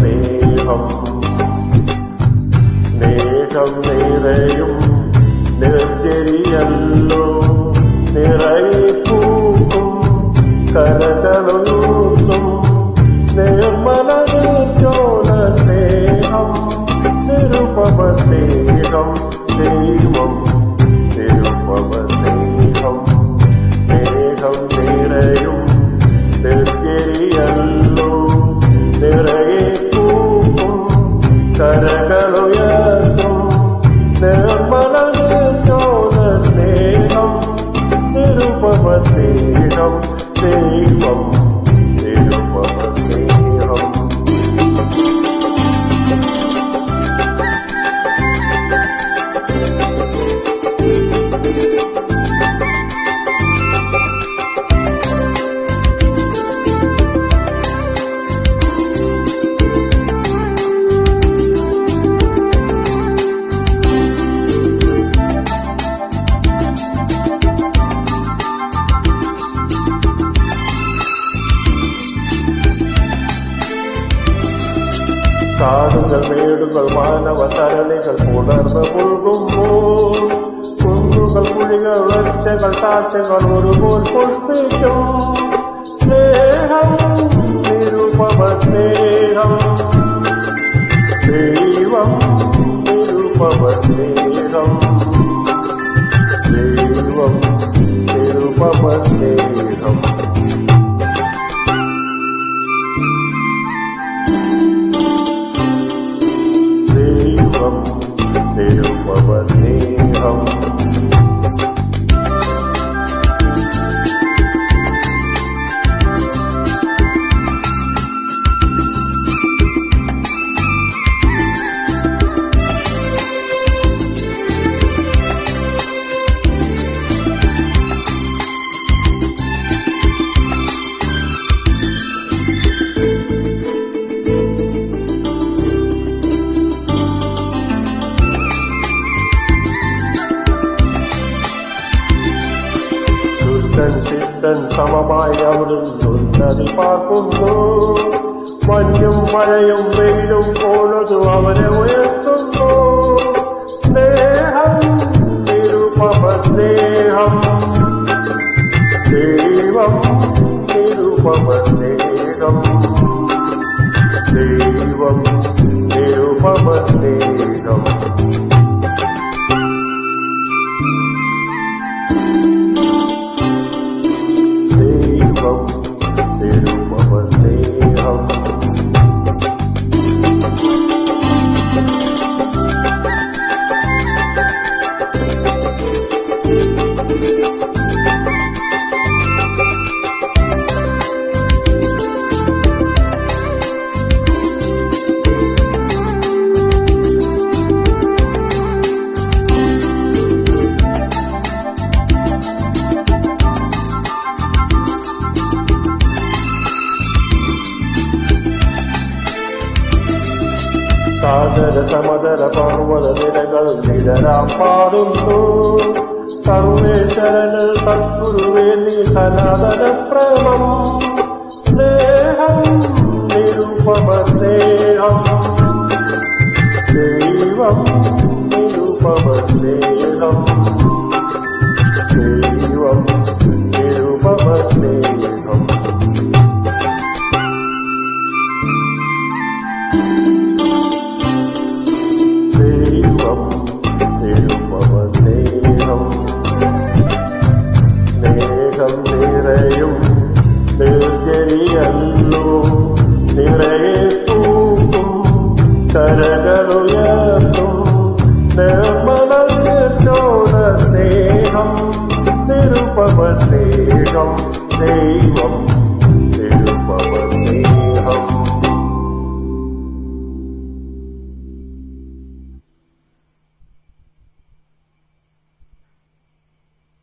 സ്നേഹം സ്നേഹം നിറയും നിർജ്ജരിയല്ലോ നിറയെ പൂക്കും കരകളുയർത്തും നിർമ്മല ചോല സ്നേഹം നിരുപമ സ്നേഹം ദൈവം നിരുപമ സ്നേഹം സ്നേഹം നിറയും നിർജ്ജരിയല്ലോ നിറയെ പൂക്കും കരകളുയർത്തും നിർമ്മല ചോല സ്നേഹം നിരുപമ സ്നേഹം ദൈവം നിരുപമ സ്നേഹം കാടുകൾ മേടുകൾ മാനവ തരണികൾ പുണർന്ന് പുൽകുമ്പോൾ കുന്നുകൾ കുഴികൾ ഒറ്റകൾ താറ്റകൾ ഒരുപോൽ പൊൽപ്പിക്കും സ്നേഹം നിരുപമ സ്നേഹം ദൈവം നിരുപമ സ്നേഹം ദൈവം നിരുപമ സ്നേഹം നിരുപമ സ്നേഹം ചിത്തൻ സമമായി അവരിൽ ഉന്നതി പാർക്കുന്നു മഞ്ഞും മഴയും വെയിലും പോലതു അവരെ ഉയർത്തുന്നു സ്നേഹം നിരുപമ സ്നേഹം ദൈവം നിരുപമ സ്നേഹം ദൈവം നിരുപമ സ്നേഹം നിരുപമ സ്നേഹം സാഗര സമതര പർവ്വത നിരകൾ നിരരാം പാടുന്നു സർവേശ്വരന് സദ്ഗുരുവേ നീ സനാതന പ്രമം സ്നേഹം നിരുപമ സ്നേഹം ദൈവം നിരുപമ സ്നേഹം ദൈവം നിരുപമ സ്നേഹം നിരുപമ സ്നേഹം സ്നേഹം നിറയും നിർജ്ജരിയല്ലോ നിറയെ പൂക്കും കരകളുയർത്തും നിർമ്മല ചോല സ്നേഹം നിരുപമ സ്നേഹം ദൈവം നിരുപമ